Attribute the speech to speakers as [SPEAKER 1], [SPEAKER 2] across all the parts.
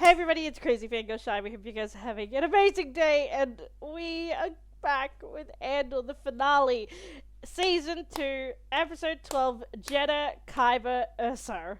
[SPEAKER 1] Hey everybody, it's Crazy Fangirl Shy. We hope you guys are having an amazing day, and we are back with Andor, the finale, Season 2, Episode 12, Jedha, Kyber, Erso.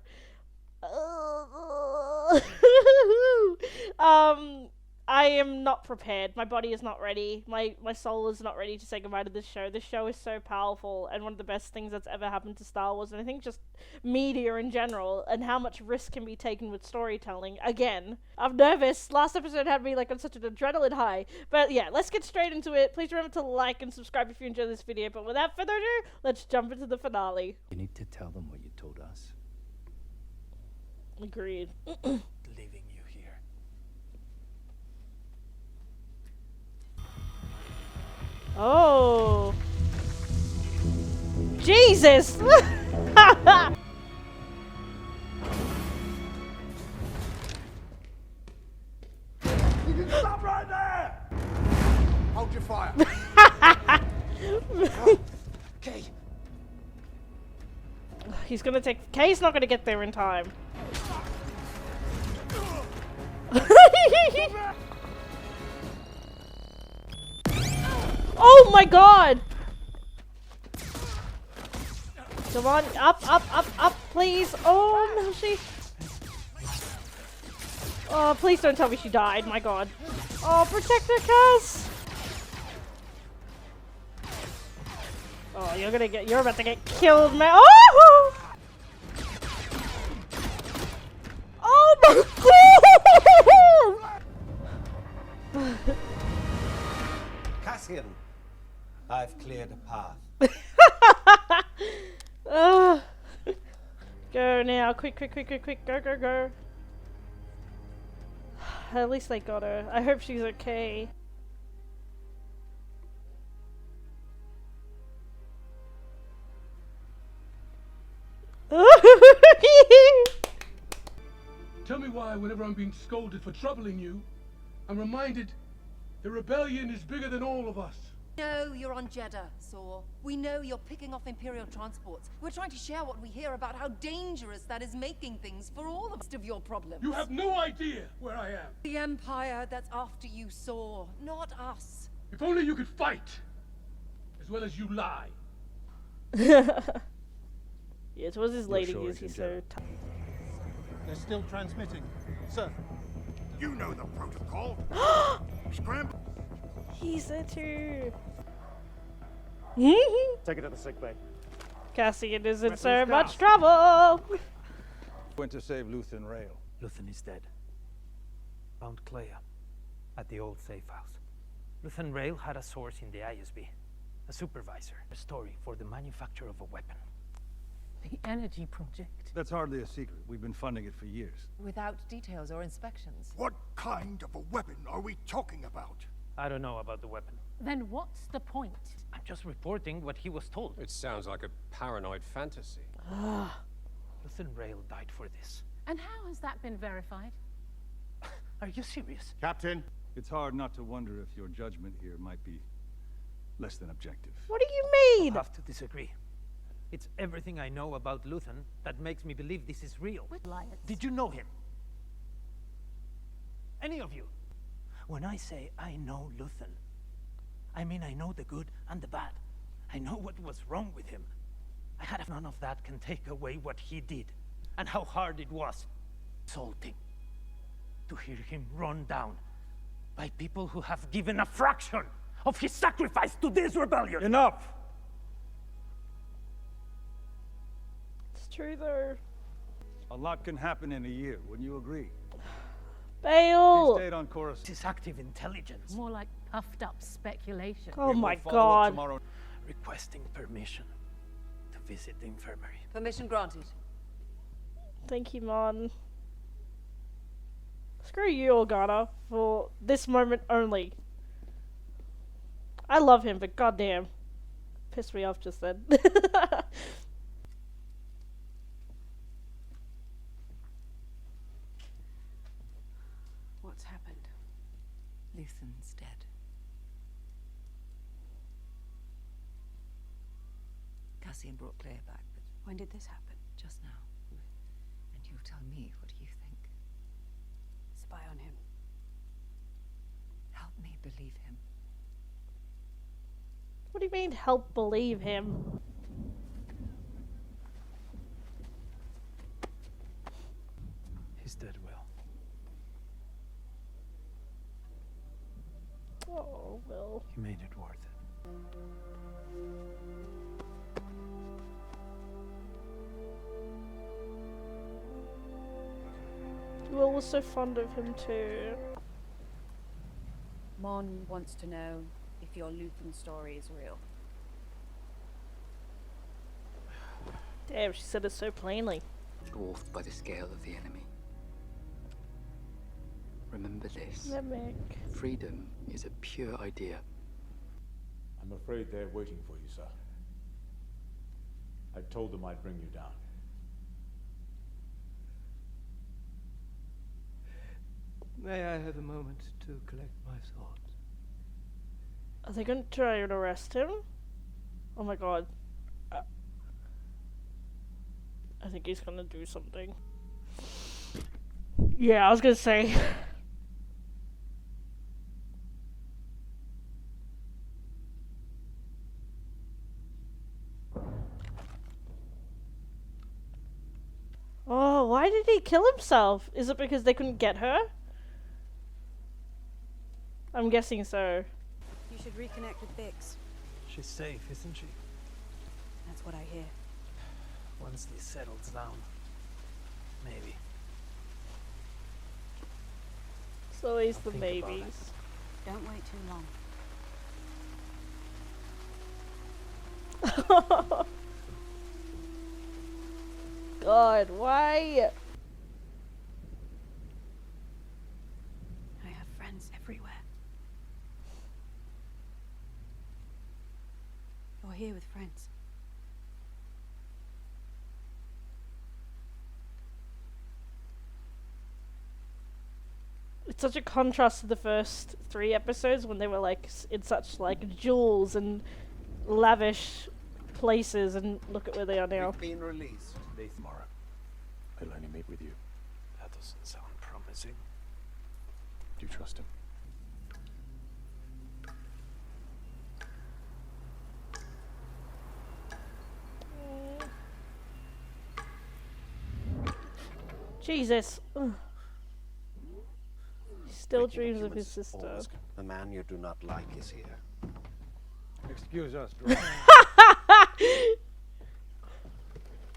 [SPEAKER 1] I am not prepared. My body is not ready. My soul is not ready to say goodbye to this show. This show is so powerful and one of the best things that's ever happened to Star Wars, and I think just media in general, and how much risk can be taken with storytelling. Again, I'm nervous. Last episode had me like on such an adrenaline high. But yeah, let's get straight into it. Please remember to like and subscribe if you enjoyed this video. But without further ado, let's jump into the finale.
[SPEAKER 2] You need to tell them what you told us.
[SPEAKER 1] Agreed.
[SPEAKER 2] Leaving you here.
[SPEAKER 1] Oh. Jesus!
[SPEAKER 3] You can stop right there! Hold your fire.
[SPEAKER 2] Okay.
[SPEAKER 1] He's gonna take... Kay's not gonna get there in time. Oh my god! Come on, up, please. Oh, no, she... Oh, please don't tell me she died, my god. Oh, protect her, Cass! Oh, you're about to get killed, man. Oh! Oh my god!
[SPEAKER 4] Cassian, I've cleared a path.
[SPEAKER 1] Go now, quick, go. At least they got her. I hope she's okay.
[SPEAKER 5] Tell me why, whenever I'm being scolded for troubling you, I'm reminded the rebellion is bigger than all of us.
[SPEAKER 6] No, you're on Jedha, Saw. We know you're picking off Imperial transports. We're trying to share what we hear about how dangerous that is making things for all of your problems.
[SPEAKER 5] You have no idea where I am.
[SPEAKER 6] The Empire that's after you, Saw, not us.
[SPEAKER 5] If only you could fight, as well as you lie.
[SPEAKER 1] Yeah, it was his lady
[SPEAKER 2] sure
[SPEAKER 1] use.
[SPEAKER 2] it's
[SPEAKER 1] He's
[SPEAKER 2] in
[SPEAKER 1] so
[SPEAKER 2] Jedha?
[SPEAKER 3] They're still transmitting. Sir. You know the protocol. Scramble.
[SPEAKER 1] He's there too.
[SPEAKER 7] Take it to the sick bay.
[SPEAKER 1] Cassian is in
[SPEAKER 7] Where's
[SPEAKER 1] so
[SPEAKER 7] those
[SPEAKER 1] much
[SPEAKER 7] guys?
[SPEAKER 1] trouble.
[SPEAKER 8] Went to save Luthen Rail.
[SPEAKER 2] Luthen is dead. Found Kleya at the old safe house. Luthen Rail had a source in the ISB, a supervisor, a story for the manufacture of a weapon.
[SPEAKER 9] The energy project.
[SPEAKER 8] That's hardly a secret. We've been funding it for years.
[SPEAKER 6] Without details or inspections.
[SPEAKER 3] What kind of a weapon are we talking about?
[SPEAKER 2] I don't know about the weapon.
[SPEAKER 9] Then what's the point?
[SPEAKER 2] I'm just reporting what he was told.
[SPEAKER 10] It sounds like a paranoid fantasy.
[SPEAKER 2] Luthen Rail died for this.
[SPEAKER 9] And how has that been verified?
[SPEAKER 2] Are you serious?
[SPEAKER 3] Captain.
[SPEAKER 8] It's hard not to wonder if your judgment here might be less than objective.
[SPEAKER 1] What do you
[SPEAKER 2] I
[SPEAKER 1] mean?
[SPEAKER 2] have to disagree. It's everything I know about Luthen that makes me believe this is real.
[SPEAKER 9] With liars.
[SPEAKER 2] Did you know him? Any of you? When I say I know Luthen, I mean I know the good and the bad. I know what was wrong with him. I had none of that can take away what he did and how hard it was. Insulting to hear him run down by people who have given a fraction of his sacrifice to this rebellion.
[SPEAKER 8] Enough!
[SPEAKER 1] It's true though.
[SPEAKER 8] A lot can happen in a year, wouldn't you agree? He
[SPEAKER 1] Bail.
[SPEAKER 8] stayed on course.
[SPEAKER 2] This is active intelligence.
[SPEAKER 9] More like puffed up speculation.
[SPEAKER 1] Oh
[SPEAKER 8] We will
[SPEAKER 1] my
[SPEAKER 8] follow up
[SPEAKER 1] god.
[SPEAKER 8] tomorrow.
[SPEAKER 2] Requesting permission to visit the infirmary.
[SPEAKER 6] Permission granted.
[SPEAKER 1] Thank you, Mon. Screw you, Organa, for this moment only. I love him, but goddamn, pissed me off just then.
[SPEAKER 6] What's happened? Luthen's dead. Cassian brought Kleya back, but when did this happen? Just now. And you'll tell me what you think. spy on him. Help me believe him.
[SPEAKER 1] What do you mean, help believe him?
[SPEAKER 2] He's dead, Will.
[SPEAKER 1] Oh, Will.
[SPEAKER 2] He made it worth it.
[SPEAKER 1] Will was so fond of him too.
[SPEAKER 6] Mon wants to know if your Luthen story is real.
[SPEAKER 1] Damn, she said it so plainly.
[SPEAKER 7] Dwarfed by the scale of the enemy. Remember this.
[SPEAKER 1] Mimic.
[SPEAKER 7] Freedom is a pure idea.
[SPEAKER 3] I'm afraid they're waiting for you, sir. I told them I'd bring you down.
[SPEAKER 11] May I have a moment to collect my thoughts?
[SPEAKER 1] Are they going to try and arrest him? Oh my god. I think he's gonna do something. Yeah, I was gonna say. Oh, why did he kill himself? Is it because they couldn't get her? I'm guessing so.
[SPEAKER 6] You should reconnect with Bix.
[SPEAKER 2] She's safe, isn't she?
[SPEAKER 6] That's what I hear.
[SPEAKER 2] Once this settles down. Maybe.
[SPEAKER 1] So he's the
[SPEAKER 2] think about it.
[SPEAKER 1] babies.
[SPEAKER 6] Don't wait too long.
[SPEAKER 1] God, why?
[SPEAKER 6] I have friends everywhere. You're here with friends.
[SPEAKER 1] It's such a contrast to the first 3 episodes when they were like in such like jewels and lavish places, and look at where they are now.
[SPEAKER 4] We've been released.
[SPEAKER 3] Tomorrow. I'll only meet with you.
[SPEAKER 2] That doesn't sound promising.
[SPEAKER 3] Do you trust him?
[SPEAKER 1] Jesus. Ugh. He still
[SPEAKER 4] Waking
[SPEAKER 1] dreams of his
[SPEAKER 4] humans
[SPEAKER 1] sister.
[SPEAKER 4] always- The man you do not like is here.
[SPEAKER 8] Excuse us,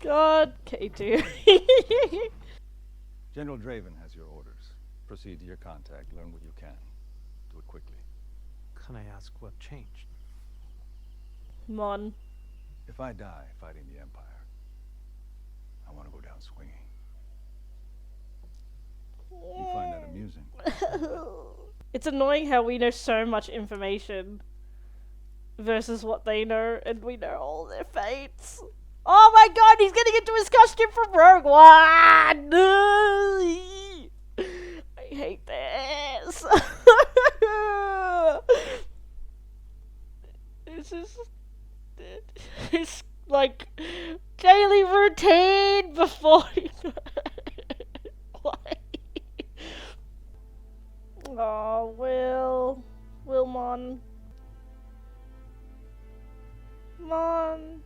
[SPEAKER 1] God, K2.
[SPEAKER 8] General Draven has your orders. Proceed to your contact, learn what you can. Do it quickly.
[SPEAKER 2] Can I ask what changed?
[SPEAKER 1] Mon.
[SPEAKER 8] If I die fighting the Empire, I want to go down swinging. You find that amusing?
[SPEAKER 1] It's annoying how we know so much information versus what they know, and we know all their fates. Oh my god, he's getting into his costume from Rogue One! I hate this. This is... It's like daily routine before you... Why? Oh, Will Mon. Mon.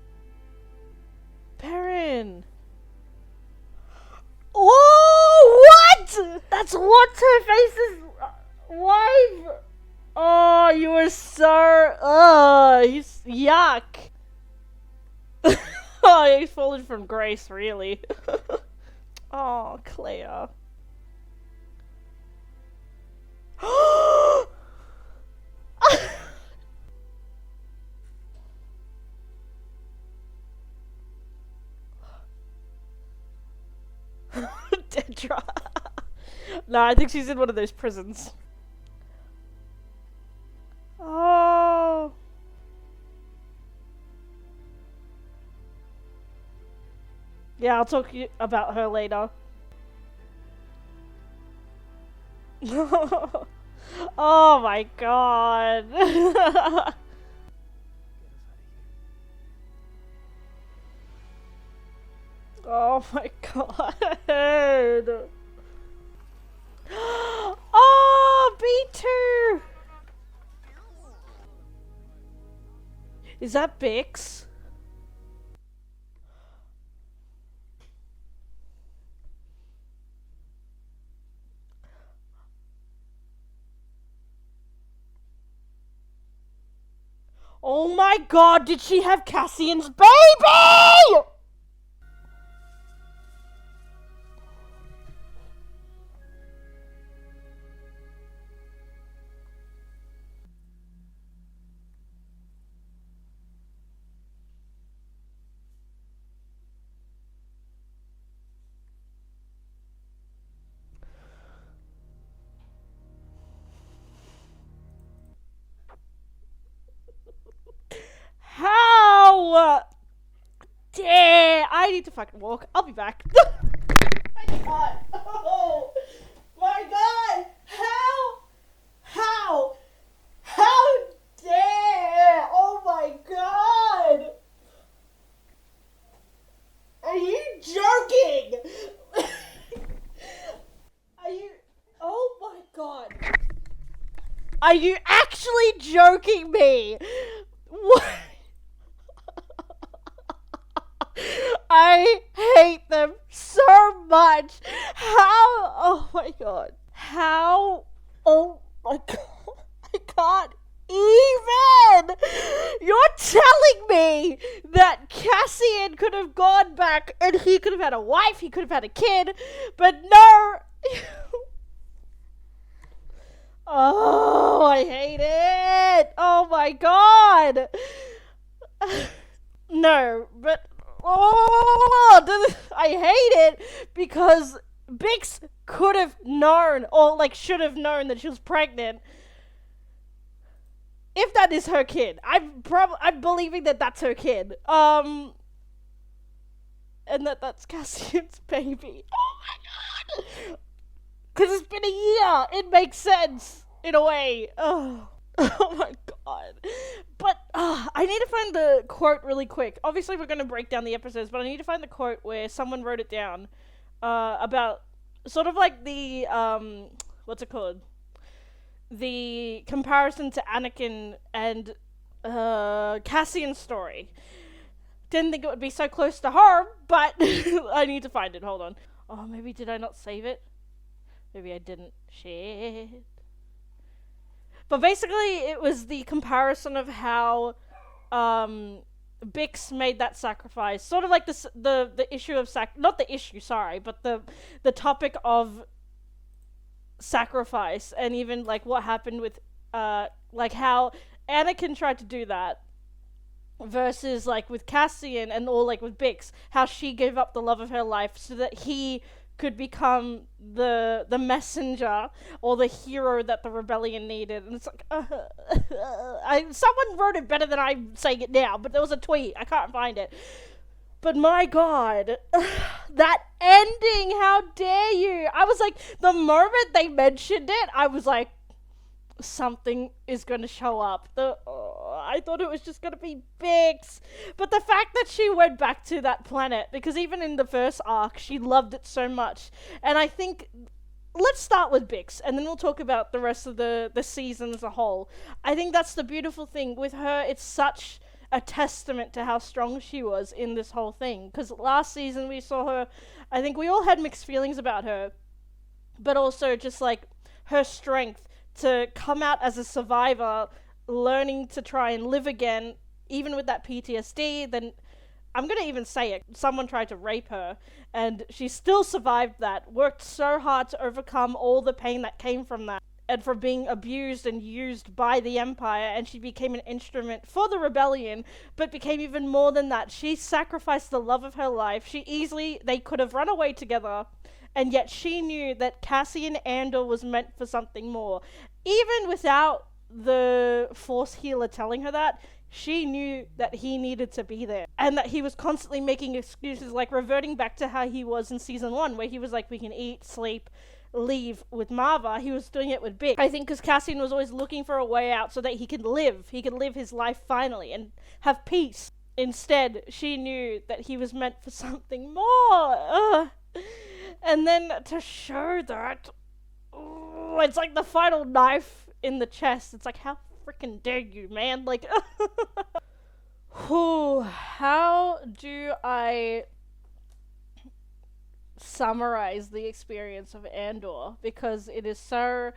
[SPEAKER 1] Perrin. Oh, what? That's what's her face's wife. Oh, you were so. He's yuck. Oh, he's fallen from grace, really. Oh, Kleya. Dedra. No, I think she's in one of those prisons. Oh. Yeah, I'll talk about her later. Oh my god. Oh my god. Is that Bix? Oh my god, did she have Cassian's baby?! How dare I need to fucking walk. I'll be back. My god. Oh my god. How dare. Oh my god. Are you joking? Are you, oh my god. Are you actually joking me? What? I hate them so much. How? Oh my god. How? Oh my god. I can't even. You're telling me that Cassian could have gone back and he could have had a wife, he could have had a kid, but no. Oh, I hate it. Oh my god. No, but I hate it because Bix could have known, or like should have known, that she was pregnant. If that is her kid, I'm believing that that's her kid. And that's Cassian's baby. Oh my god. Because it's been a year. It makes sense in a way. Oh. Oh my god. But I need to find the quote really quick. Obviously we're going to break down the episodes, but I need to find the quote where someone wrote it down about sort of like the what's it called? The comparison to Anakin and Cassian's story. Didn't think it would be so close to home, but I need to find it. Hold on. Oh, maybe did I not save it? Maybe I didn't. Shit. But basically, it was the comparison of how Bix made that sacrifice. Sort of like the issue of not the issue, sorry, but the topic of sacrifice, and even like what happened with like how Anakin tried to do that versus like with Cassian, and or like with Bix, how she gave up the love of her life so that he could become the messenger or the hero that the rebellion needed. And it's like someone wrote it better than I'm saying it now, but there was a tweet, I can't find it. But my god, that ending, how dare you? I was like, the moment they mentioned it, I was like, something is going to show up. I thought it was just going to be Bix. But the fact that she went back to that planet, because even in the first arc, she loved it so much. And I think, let's start with Bix, and then we'll talk about the rest of the season as a whole. I think that's the beautiful thing. With her, it's such a testament to how strong she was in this whole thing. Because last season we saw her, I think we all had mixed feelings about her, but also just like her strength to come out as a survivor, learning to try and live again, even with that PTSD. Then I'm gonna even say it, someone tried to rape her, and she still survived that, worked so hard to overcome all the pain that came from that, and for being abused and used by the Empire, and she became an instrument for the rebellion, but became even more than that. She sacrificed the love of her life. They could have run away together, and yet she knew that Cassian Andor was meant for something more. Even without the Force healer telling her that, she knew that he needed to be there. And that he was constantly making excuses, like reverting back to how he was in Season 1, where he was like, we can eat, sleep, leave with Marva. He was doing it with Bix. I think because Cassian was always looking for a way out so that he could live. He could live his life finally and have peace. Instead, she knew that he was meant for something more. And then to show that, it's like the final knife in the chest. It's like, how freaking dare you, man? Like, How do I summarize the experience of Andor? Because it is so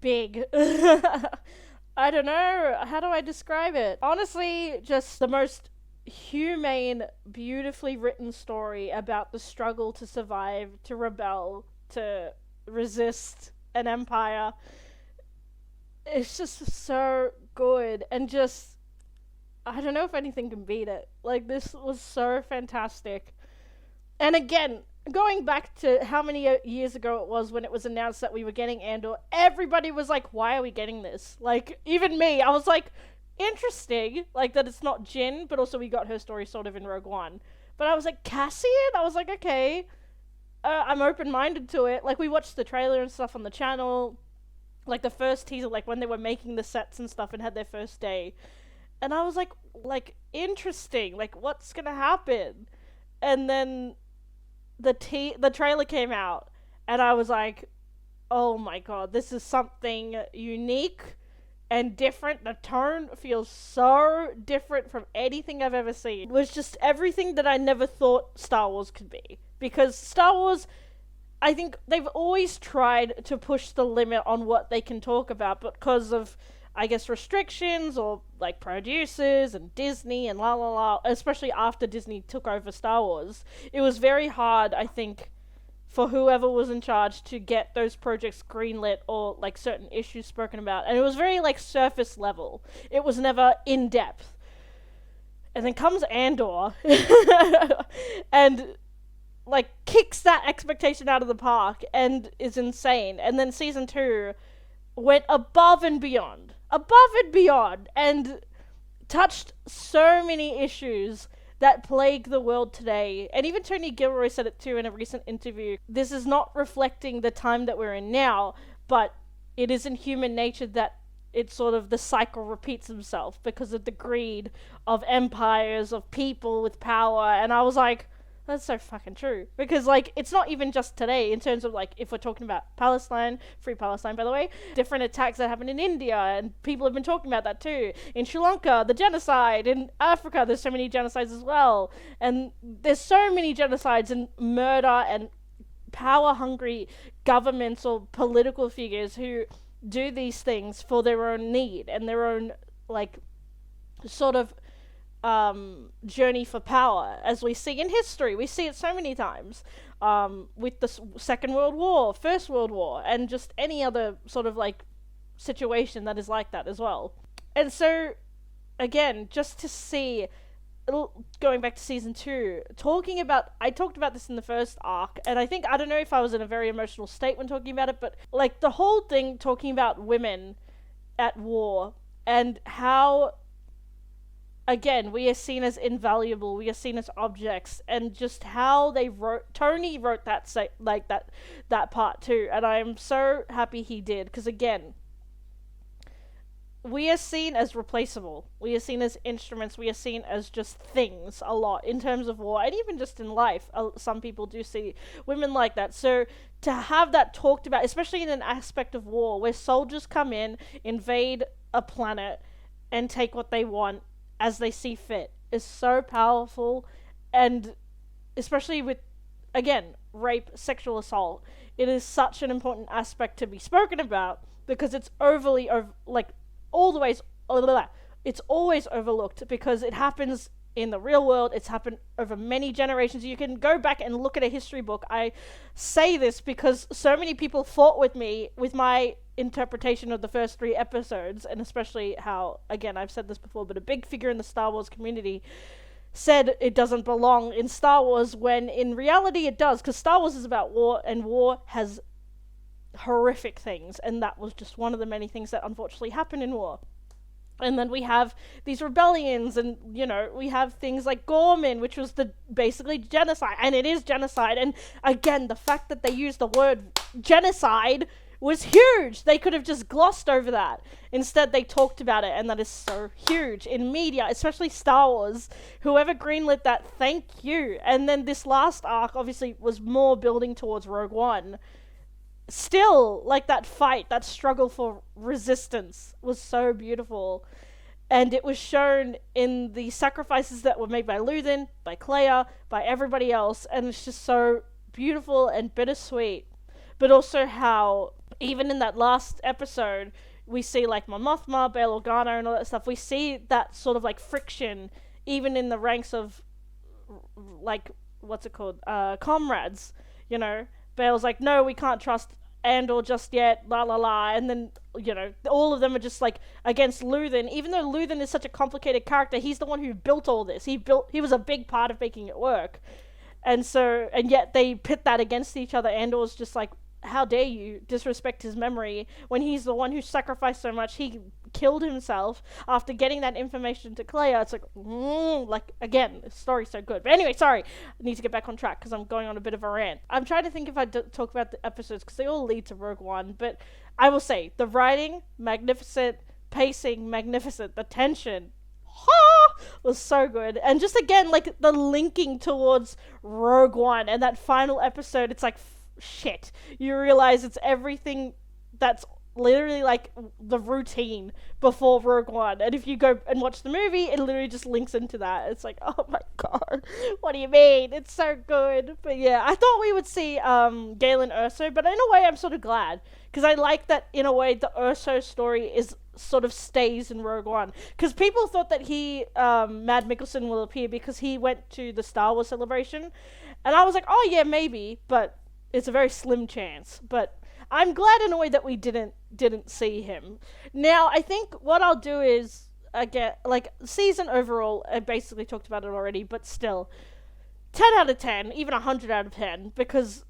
[SPEAKER 1] big. I don't know. How do I describe it? Honestly, just the most humane, beautifully written story about the struggle to survive, to rebel, to resist an empire. It's just so good, and just, I don't know if anything can beat it. Like, this was so fantastic. And again, going back to how many years ago it was when it was announced that we were getting Andor, everybody was like, why are we getting this? Like, even me, I was like, interesting, like, that it's not Jyn, but also we got her story sort of in Rogue One. But I was like, Cassian? I was like, okay, I'm open-minded to it. Like, we watched the trailer and stuff on the channel, like, the first teaser, like, when they were making the sets and stuff and had their first day. And I was like, interesting, like, what's gonna happen? And then the trailer came out, and I was like, oh my god, this is something unique and different. The tone feels so different from anything I've ever seen. It was just everything that I never thought Star Wars could be. Because Star Wars, I think they've always tried to push the limit on what they can talk about, but because of, I guess, restrictions or like producers and Disney and la la la, especially after Disney took over Star Wars, it was very hard, I think, for whoever was in charge to get those projects greenlit or like certain issues spoken about. And it was very like surface level. It was never in depth. And then comes Andor and like kicks that expectation out of the park and is insane. And then season 2 went above and beyond, and touched so many issues that plague the world today. And even Tony Gilroy said it too in a recent interview. This is not reflecting the time that we're in now, but it is in human nature that it's sort of the cycle repeats itself because of the greed of empires, of people with power. And I was like, that's so fucking true. Because, like, it's not even just today in terms of, like, if we're talking about Palestine, free Palestine, by the way, different attacks that happen in India, and people have been talking about that too. In Sri Lanka, the genocide. In Africa, there's so many genocides as well. And there's so many genocides and murder and power-hungry governments or political figures who do these things for their own need and their own, like, sort of journey for power, as we see in history. We see it so many times with the Second World War, First World War, and just any other sort of like situation that is like that as well. And so, again, just to see, going back to season 2, I talked about this in the first arc, and I think, I don't know if I was in a very emotional state when talking about it, but like the whole thing talking about women at war and how, again, we are seen as invaluable, we are seen as objects, and just how Tony wrote that part too, and I am so happy he did, because again, we are seen as replaceable, we are seen as instruments, we are seen as just things a lot in terms of war, and even just in life, some people do see women like that. So to have that talked about, especially in an aspect of war, where soldiers come in, invade a planet, and take what they want, as they see fit, is so powerful. And especially with, again, rape, sexual assault, it is such an important aspect to be spoken about, because it's it's always overlooked, because it happens in the real world, it's happened over many generations. You can go back and look at a history book. I say this because so many people fought with me with my interpretation of the first 3 episodes, and especially how, again, I've said this before, but a big figure in the Star Wars community said it doesn't belong in Star Wars, when in reality it does, because Star Wars is about war, and war has horrific things, and that was just one of the many things that unfortunately happen in war. And then we have these rebellions, and, you know, we have things like Gorman, which was basically genocide, and it is genocide. And again, the fact that they used the word genocide was huge. They could have just glossed over that. Instead, they talked about it, and that is so huge in media, especially Star Wars. Whoever greenlit that, thank you. And then this last arc, obviously, was more building towards Rogue One. Still, like, that fight, that struggle for resistance was so beautiful. And it was shown in the sacrifices that were made by Luthen, by Kleya, by everybody else, and it's just so beautiful and bittersweet. But also how, even in that last episode, we see like Mon Mothma, Bail Organa, and all that stuff. We see that sort of like friction, even in the ranks of, like, what's it called? Comrades. You know, Bail's like, no, we can't trust Andor just yet, la la la, and then, you know, all of them are just like against Luthen. Even though Luthen is such a complicated character, he's the one who built all this. He was a big part of making it work. And yet they pit that against each other. Andor's just like, how dare you disrespect his memory when he's the one who sacrificed so much. He killed himself after getting that information to Kleya. It's like, again, the story's so good. But anyway, sorry, I need to get back on track because I'm going on a bit of a rant. I'm trying to think if I talk about the episodes because they all lead to Rogue One, but I will say the writing, magnificent, pacing, magnificent, the tension was so good. And just again, like the linking towards Rogue One and that final episode, it's like, shit, you realize it's everything that's literally like the routine before Rogue One, and if you go and watch the movie, it literally just links into that. It's like, oh my god, what do you mean? It's so good. But yeah, I thought we would see Galen Erso, but in a way I'm sort of glad, because I like that in a way the Erso story is sort of stays in Rogue One, because people thought that he Mad Mikkelsen will appear because he went to the Star Wars celebration, and I was like, oh yeah, maybe, but it's a very slim chance. But I'm glad in a way that we didn't see him. Now, I think what I'll do is, again, like, season overall, I basically talked about it already, but still, 10 out of 10, even 100 out of 10, because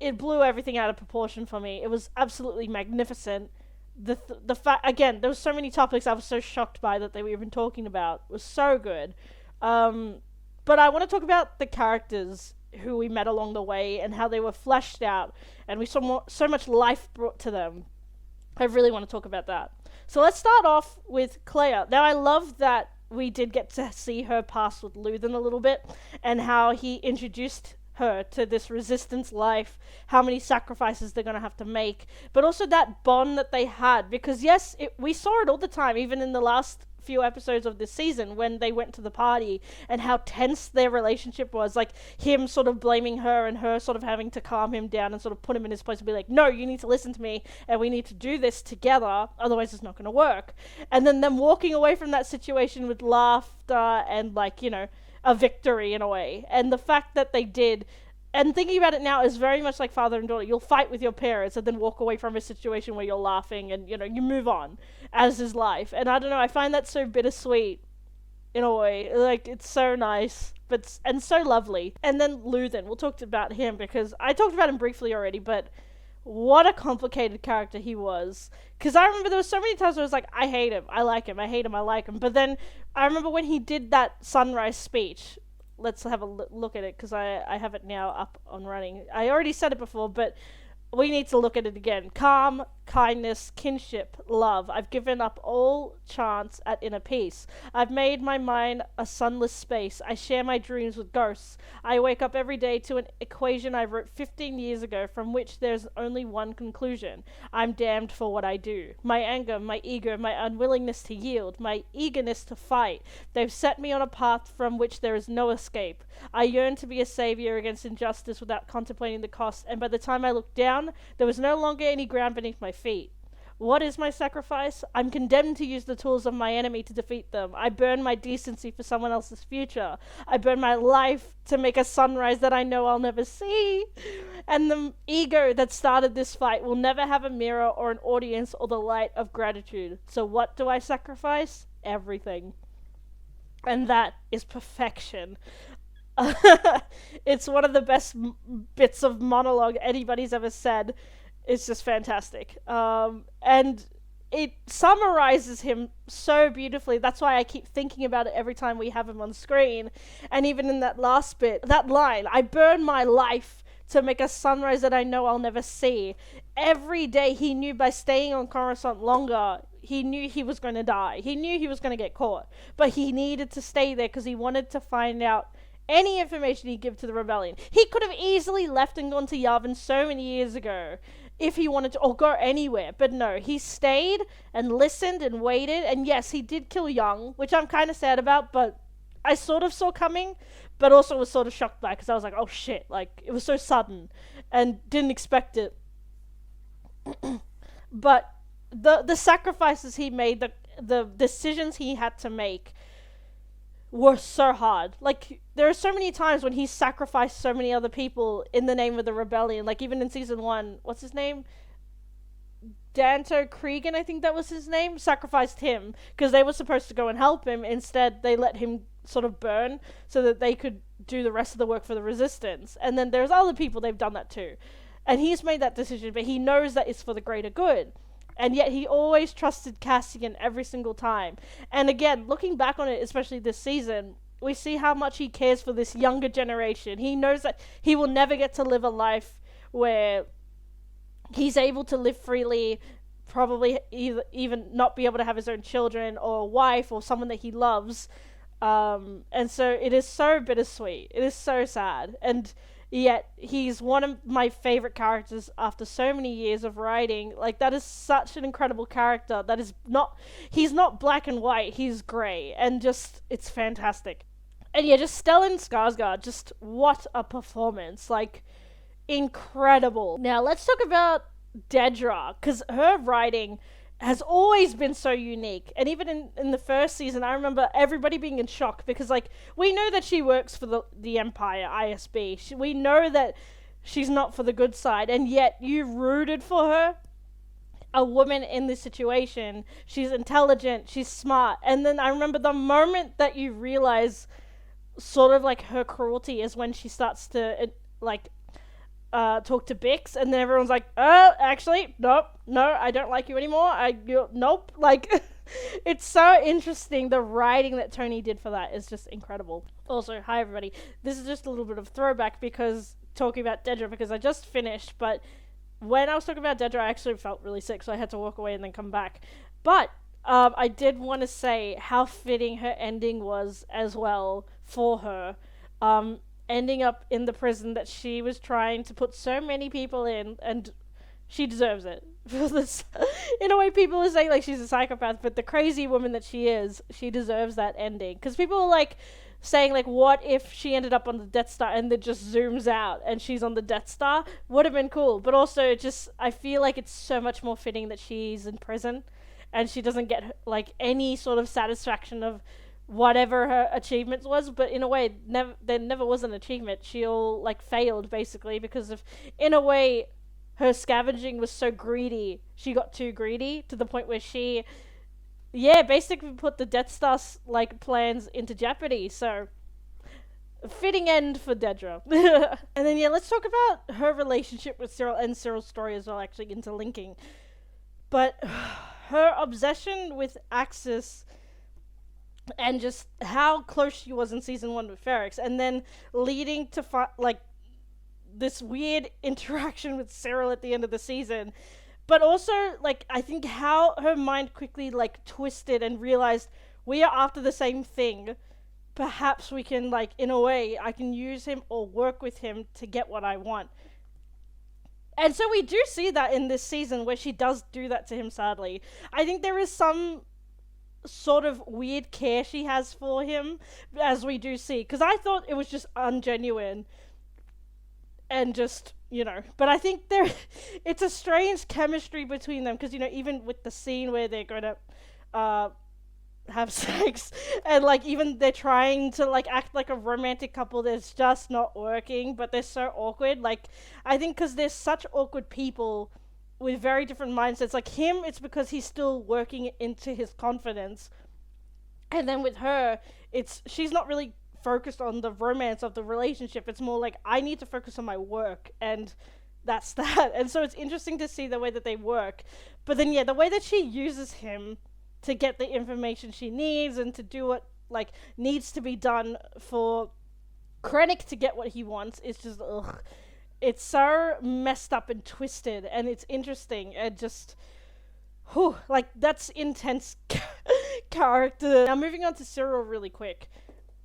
[SPEAKER 1] it blew everything out of proportion for me. It was absolutely magnificent. The fact, again, there was so many topics I was so shocked by that they were even talking about. It was so good. But I want to talk about the characters who we met along the way and how they were fleshed out and we saw so much life brought to them. I really want to talk about that. So let's start off with Kleya. Now, I love that we did get to see her past with Luthen a little bit and how he introduced her to this resistance life, how many sacrifices they're going to have to make, but also that bond that they had, because yes, we saw it all the time, even in the last few episodes of this season when they went to the party, and how tense their relationship was, like him sort of blaming her and her sort of having to calm him down and sort of put him in his place and be like, no, you need to listen to me and we need to do this together, otherwise it's not going to work. And then them walking away from that situation with laughter and, like, you know, a victory in a way. And the fact that they did, and thinking about it now, is very much like father and daughter. You'll fight with your parents and then walk away from a situation where you're laughing and, you know, you move on, as is life. And I don't know, I find that so bittersweet in a way. Like, it's so nice, and so lovely. And then Luthen, we'll talk about him because I talked about him briefly already, but what a complicated character he was. Because I remember there were so many times where I was like, I hate him, I like him, I hate him, I like him. But then I remember when he did that sunrise speech. Let's have a look at it, because I have it now up on running. I already said it before, but we need to look at it again. Calm, kindness, kinship, love. I've given up all chance at inner peace. I've made my mind a sunless space. I share my dreams with ghosts. I wake up every day to an equation I wrote 15 years ago from which there's only one conclusion. I'm damned for what I do. My anger, my ego, my unwillingness to yield, my eagerness to fight. They've set me on a path from which there is no escape. I yearn to be a savior against injustice without contemplating the cost, and by the time I looked down, there was no longer any ground beneath my feet. What is my sacrifice? I'm condemned to use the tools of my enemy to defeat them. I burn my decency for someone else's future. I burn my life to make a sunrise that I know I'll never see. And the ego that started this fight will never have a mirror or an audience or the light of gratitude. So what do I sacrifice? Everything. And that is perfection. It's one of the best bits of monologue anybody's ever said. It's just fantastic. And it summarizes him so beautifully. That's why I keep thinking about it every time we have him on screen. And even in that last bit, that line, I burn my life to make a sunrise that I know I'll never see. Every day he knew by staying on Coruscant longer, he knew he was going to die. He knew he was going to get caught. But he needed to stay there because he wanted to find out any information he'd give to the rebellion. He could have easily left and gone to Yavin so many years ago. if he wanted to, or go anywhere. But no, he stayed and listened and waited. And yes, he did kill Young, which I'm kind of sad about, but I sort of saw coming, but also was sort of shocked by, because I was like, oh shit, like, it was so sudden and didn't expect it. But the sacrifices he made, the decisions he had to make were so hard. Like, there are so many times when he sacrificed so many other people in the name of the rebellion. Like, even in season 1, what's his name? Danto Cregan, I think that was his name, sacrificed him because they were supposed to go and help him. Instead, they let him sort of burn so that they could do the rest of the work for the resistance. And then there's other people they've done that too. And he's made that decision, but he knows that it's for the greater good. And yet he always trusted Cassian every single time. And again, looking back on it, especially this season, we see how much he cares for this younger generation. He knows that he will never get to live a life where he's able to live freely, probably even not be able to have his own children or a wife or someone that he loves. And so it is so bittersweet. It is so sad. And yet he's one of my favorite characters after so many years of writing. Like, that is such an incredible character. That is not, he's not black and white, he's grey, and just, it's fantastic. And yeah, just Stellan Skarsgard, just what a performance. Like, incredible. Now let's talk about Dedra, because her writing has always been so unique. And even in the first season, I remember everybody being in shock because, like, we know that she works for the Empire, ISB. We know that she's not for the good side, and yet you rooted for her. A woman in this situation, she's intelligent, she's smart. And then I remember the moment that you realize sort of like her cruelty is when she starts to like talk to Bix, and then everyone's like, actually, nope, no, I don't like you anymore, nope, like, it's so interesting. The writing that Tony did for that is just incredible. Also, hi everybody, this is just a little bit of throwback because, talking about Dedra, because I just finished, but when I was talking about Dedra, I actually felt really sick, so I had to walk away and then come back. But, I did want to say how fitting her ending was as well for her, ending up in the prison that she was trying to put so many people in, and she deserves it. In a way, people are saying like she's a psychopath, but the crazy woman that she is, she deserves that ending. Because people are like saying like, what if she ended up on the Death Star and it just zooms out and she's on the Death Star? Would have been cool. But also, just I feel like it's so much more fitting that she's in prison and she doesn't get like any sort of satisfaction of whatever her achievements was. But in a way, there never was an achievement. She all like failed basically because of, in a way, her scavenging was so greedy. She got too greedy to the point where she, basically put the Death Star like plans into jeopardy. So fitting end for Dedra. And then let's talk about her relationship with Syril and Syril's story as well, actually interlinking. But her obsession with Axis and just how close she was in season 1 with Ferrix, and then leading to this weird interaction with Syril at the end of the season. But also, like, I think how her mind quickly like twisted and realized we are after the same thing. Perhaps we can, like, in a way, I can use him or work with him to get what I want. And so we do see that in this season where she does do that to him, sadly. I think there is some sort of weird care she has for him, as we do see, because I thought it was just ungenuine and just, but I think it's a strange chemistry between them, because even with the scene where they're going to have sex, and like even they're trying to like act like a romantic couple that's just not working, but they're so awkward. Like, I think because they're such awkward people with very different mindsets. Like him, it's because he's still working into his confidence, and then with her, she's not really focused on the romance of the relationship. It's more like, I need to focus on my work, and that's that. And so it's interesting to see the way that they work, but then the way that she uses him to get the information she needs and to do what like needs to be done for Krennic to get what he wants is just it's so messed up and twisted, and it's interesting, and just like that's intense character. Now moving on to Syril really quick.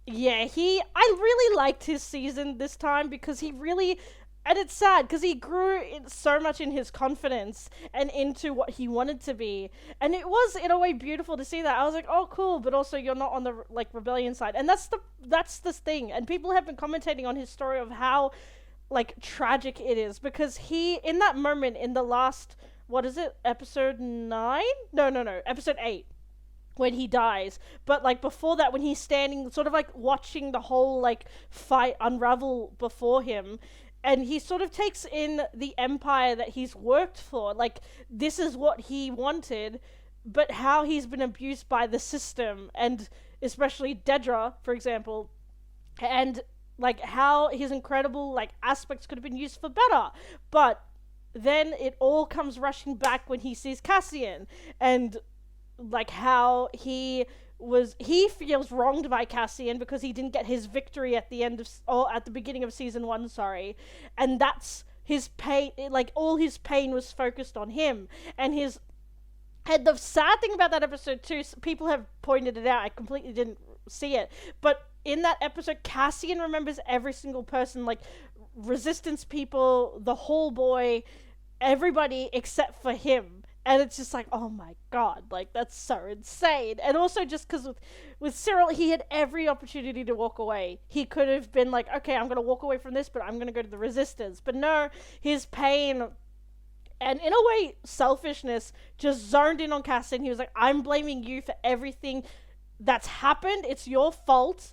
[SPEAKER 1] I really liked his season this time because he really And it's sad because he grew so much in his confidence and into what he wanted to be. And it was, in a way, beautiful to see that. I was like, oh, cool, but also you're not on the, like, rebellion side. And that's the thing. And people have been commentating on his story of how, like, tragic it is. Because he, in that moment, in the last, what is it, episode 9? No, episode 8. When he dies, but like before that, when he's standing sort of like watching the whole like fight unravel before him, and he sort of takes in the empire that he's worked for, like this is what he wanted, but how he's been abused by the system, and especially Dedra, for example, and like how his incredible like aspects could have been used for better, but then it all comes rushing back when he sees Cassian, and like how he feels wronged by Cassian because he didn't get his victory at the end of, or at the beginning of season 1, sorry, and that's his pain, like all his pain was focused on him, and the sad thing about that episode too, people have pointed it out, I completely didn't see it, but in that episode, Cassian remembers every single person, like resistance people, the whole boy, everybody except for him. And it's just like, oh my god, like, that's so insane. And also just because with Syril, he had every opportunity to walk away. He could have been like, okay, I'm going to walk away from this, but I'm going to go to the resistance. But no, his pain and, in a way, selfishness just zoned in on Cassian. He was like, I'm blaming you for everything that's happened. It's your fault.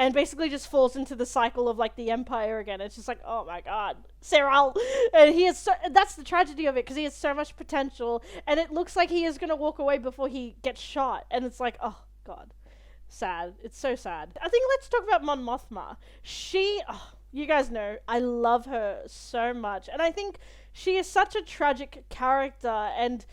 [SPEAKER 1] And basically just falls into the cycle of, like, the Empire again. It's just like, oh my god, Syril. And he has that's the tragedy of it, because he has so much potential, and it looks like he is going to walk away before he gets shot. And it's like, oh god, sad. It's so sad. I think let's talk about Mon Mothma. You guys know, I love her so much. And I think she is such a tragic character, and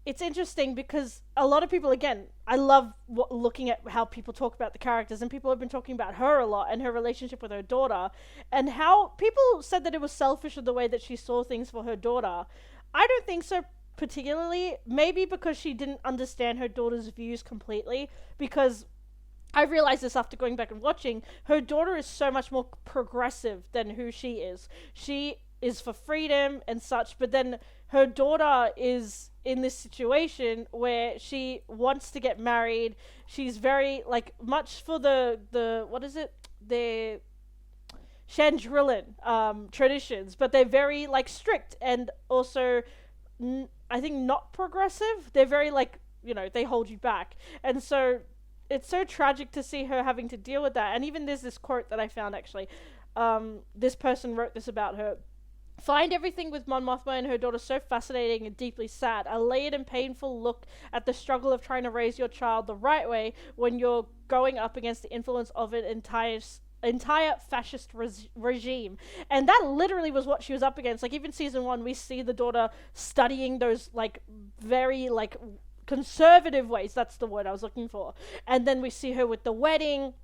[SPEAKER 1] it's interesting because a lot of people, again, I love looking at how people talk about the characters, and people have been talking about her a lot and her relationship with her daughter, and how people said that it was selfish of the way that she saw things for her daughter. I don't think so particularly, maybe because she didn't understand her daughter's views completely, because I realized this after going back and watching, her daughter is so much more progressive than who she is. She is for freedom and such, but then her daughter is in this situation where she wants to get married. She's very, like, much for the what is it? The Chandrilan traditions, but they're very, like, strict, and also, I think, not progressive. They're very, like, you know, they hold you back. And so it's so tragic to see her having to deal with that. And even there's this quote that I found, actually. This person wrote this about her. Find everything with Mon Mothma and her daughter so fascinating and deeply sad. A layered and painful look at the struggle of trying to raise your child the right way when you're going up against the influence of an entire fascist regime. And that literally was what she was up against. Like, even season 1, we see the daughter studying those, like, very, like, conservative ways. That's the word I was looking for. And then we see her with the wedding.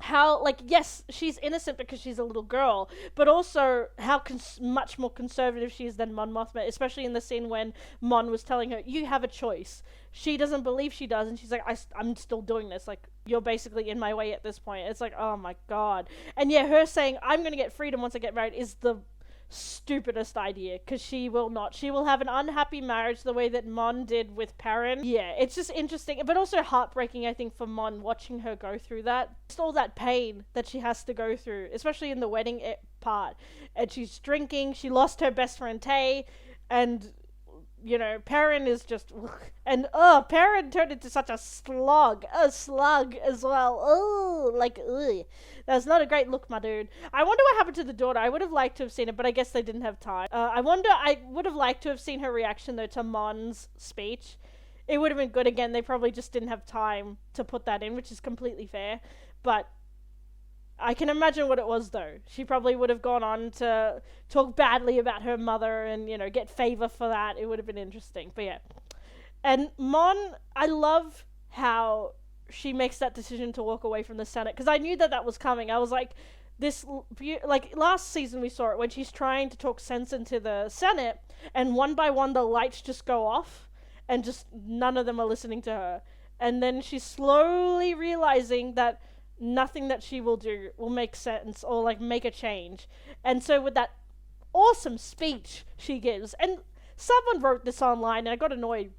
[SPEAKER 1] How, like, yes, she's innocent because she's a little girl, but also how much more conservative she is than Mon Mothma, especially in the scene when Mon was telling her, you have a choice. She doesn't believe she does, and she's like, I'm still doing this. Like, you're basically in my way at this point. It's like, oh my god. And yeah, her saying, I'm going to get freedom once I get married is the stupidest idea, because she will not. She will have an unhappy marriage the way that Mon did with Perrin. Yeah, it's just interesting, but also heartbreaking, I think, for Mon, watching her go through that. Just all that pain that she has to go through, especially in the wedding part. And she's drinking, she lost her best friend Tay, and, you know, Perrin is just, and Perrin turned into such a slug as well. Like, that's not a great look, my dude. I wonder what happened to the daughter. I would have liked to have seen it, but I guess they didn't have time. I would have liked to have seen her reaction, though, to Mon's speech. It would have been good. Again, they probably just didn't have time to put that in, which is completely fair. But I can imagine what it was, though. She probably would have gone on to talk badly about her mother and, you know, get favor for that. It would have been interesting. But yeah. And Mon, I love how she makes that decision to walk away from the Senate, because I knew that was coming. I was like, like, last season we saw it when she's trying to talk sense into the Senate, and one by one the lights just go off, and just none of them are listening to her. And then she's slowly realizing that nothing that she will do will make sense or, like, make a change. And so with that awesome speech she gives. And someone wrote this online and I got annoyed.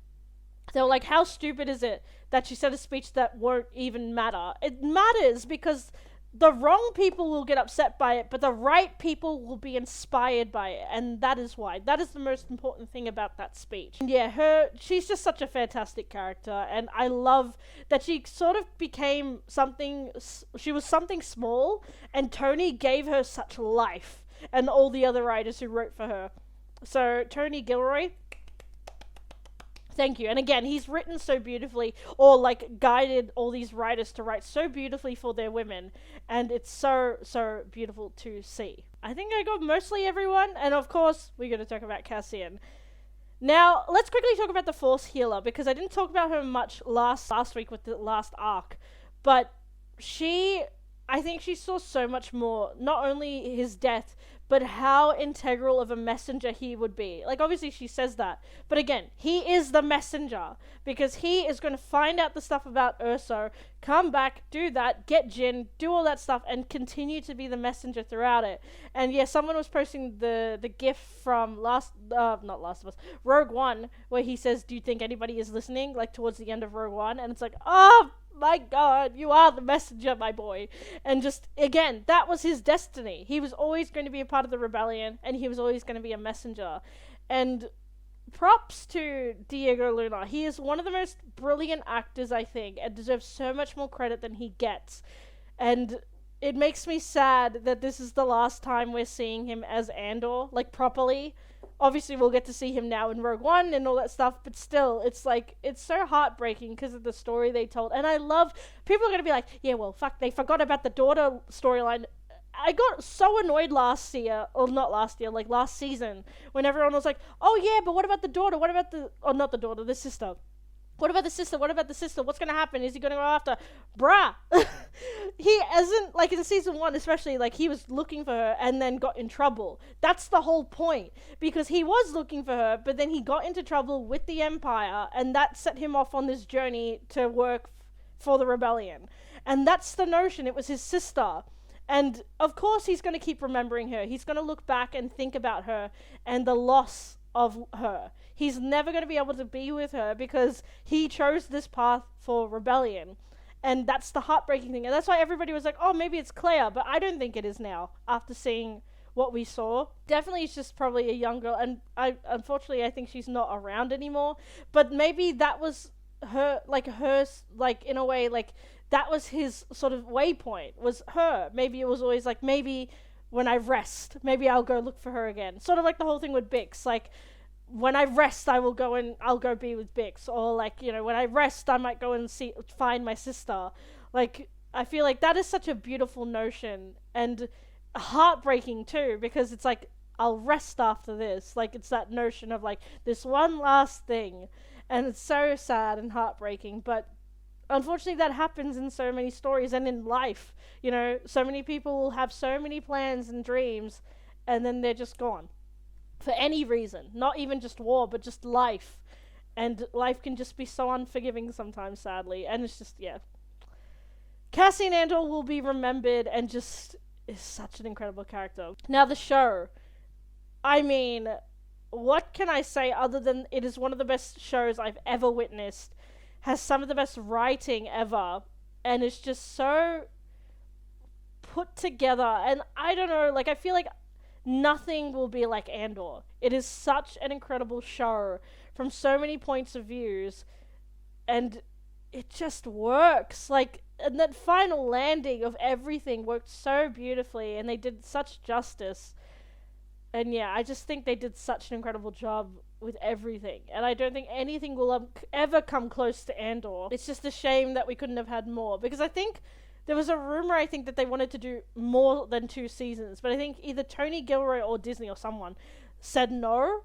[SPEAKER 1] They were like, how stupid is it that she said a speech that won't even matter? It matters because the wrong people will get upset by it, but the right people will be inspired by it, and that is why. That is the most important thing about that speech. And yeah, she's just such a fantastic character, and I love that she sort of became something, she was something small, and Tony gave her such life, and all the other writers who wrote for her. So, Tony Gilroy, thank you. And again, he's written so beautifully, or like guided all these writers to write so beautifully for their women, and it's so, so beautiful to see. I think I got mostly everyone, and of course, we're going to talk about Cassian. Now, let's quickly talk about the Force Healer, because I didn't talk about her much last week with the last arc, but I think she saw so much more, not only his death, but how integral of a messenger he would be. Like, obviously she says that, but again, he is the messenger, because he is going to find out the stuff about Erso, come back, do that, get Jyn, do all that stuff, and continue to be the messenger throughout it. And yeah, someone was posting the gif from Rogue One, where he says, do you think anybody is listening, like towards the end of Rogue One, and it's like, oh my god, you are the messenger, my boy. And just, again, that was his destiny. He was always going to be a part of the rebellion, and he was always going to be a messenger. And props to Diego Luna. He is one of the most brilliant actors, I think, and deserves so much more credit than he gets. And it makes me sad that this is the last time we're seeing him as Andor, like, properly. Obviously, we'll get to see him now in Rogue One and all that stuff, but still, it's like, it's so heartbreaking because of the story they told. And I love, people are going to be like, yeah, well, fuck, they forgot about the daughter storyline. I got so annoyed last season, when everyone was like, oh yeah, but what about the daughter? What about not the daughter, the sister? What about the sister? What about the sister? What's going to happen? Is he going to go after? Bruh. He hasn't, like in season 1 especially, like he was looking for her and then got in trouble. That's the whole point. Because he was looking for her, but then he got into trouble with the Empire, and that set him off on this journey to work for the rebellion. And that's the notion. It was his sister. And of course he's going to keep remembering her. He's going to look back and think about her and the loss of her. He's never going to be able to be with her because he chose this path for rebellion. And that's the heartbreaking thing. And that's why everybody was like, oh, maybe it's Kleya. But I don't think it is now, after seeing what we saw. Definitely it's just probably a young girl. And unfortunately, I think she's not around anymore. But maybe that was her, in a way, like, that was his sort of waypoint, was her. Maybe it was always like, maybe when I rest, maybe I'll go look for her again. Sort of like the whole thing with Bix, like, when I rest, I'll go be with Bix. Or like, when I rest, I might go and find my sister. Like, I feel like that is such a beautiful notion, and heartbreaking too, because it's like, I'll rest after this. Like, it's that notion of like, this one last thing. And it's so sad and heartbreaking, but unfortunately that happens in so many stories and in life. So many people will have so many plans and dreams, and then they're just gone. For any reason. Not even just war, but just life. And life can just be so unforgiving sometimes, sadly. And it's just, yeah. Cassian Andor will be remembered and just is such an incredible character. Now the show. I mean, what can I say other than it is one of the best shows I've ever witnessed. Has some of the best writing ever. And it's just so put together. And I don't know, like, I feel like nothing will be like Andor. It is such an incredible show from so many points of views, and it just works. Like, and that final landing of everything worked so beautifully, and they did such justice. And yeah, I just think they did such an incredible job with everything, and I don't think anything will ever come close to Andor. It's just a shame that we couldn't have had more, because I think there was a rumor, I think, that they wanted to do more than 2 seasons, but I think either Tony Gilroy or Disney or someone said no,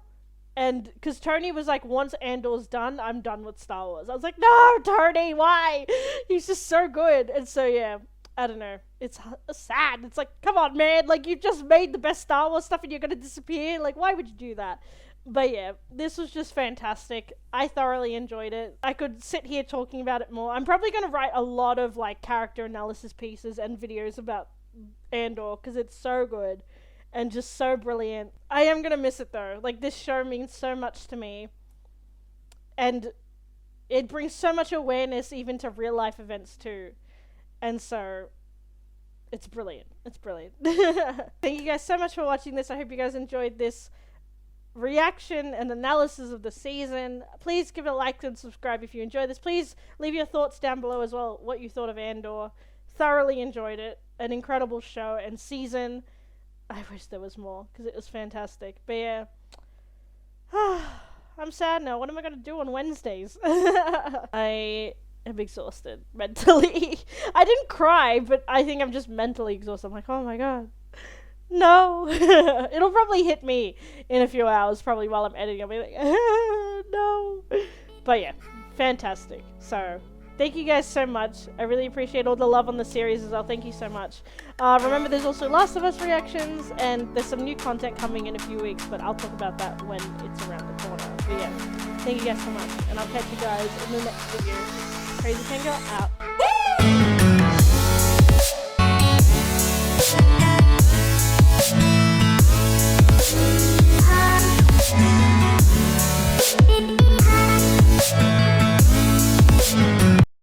[SPEAKER 1] and because Tony was like, once Andor's done, I'm done with Star Wars. I was like, no, Tony, why? He's just so good. And so, yeah, I don't know. It's sad. It's like, come on, man, like, you just made the best Star Wars stuff and you're gonna disappear? Like, why would you do that? But yeah, this was just fantastic. I thoroughly enjoyed it. I could sit here talking about it more. I'm probably going to write a lot of like character analysis pieces and videos about Andor because it's so good. and just so brilliant. I am gonna miss it though. Like, this show means so much to me, and it brings so much awareness even to real life events too, and so it's brilliant. It's brilliant. Thank you guys so much for watching this. I hope you guys enjoyed this reaction and analysis of the season. Please give it a like and subscribe if you enjoyed this. Please leave your thoughts down below as well, what you thought of Andor. Thoroughly enjoyed it. An incredible show and season. I wish there was more, because it was fantastic. But yeah, I'm sad now. What am I going to do on Wednesdays? I am exhausted mentally. I didn't cry, but I think I'm just mentally exhausted. I'm like, oh my god. No. It'll probably hit me in a few hours, probably while I'm editing. I'll be like, no. But yeah, fantastic. So, thank you guys so much. I really appreciate all the love on the series as well. Thank you so much. Remember, there's also Last of Us reactions, and there's some new content coming in a few weeks, but I'll talk about that when it's around the corner. But yeah, thank you guys so much, and I'll catch you guys in the next video. Crazy Finger out.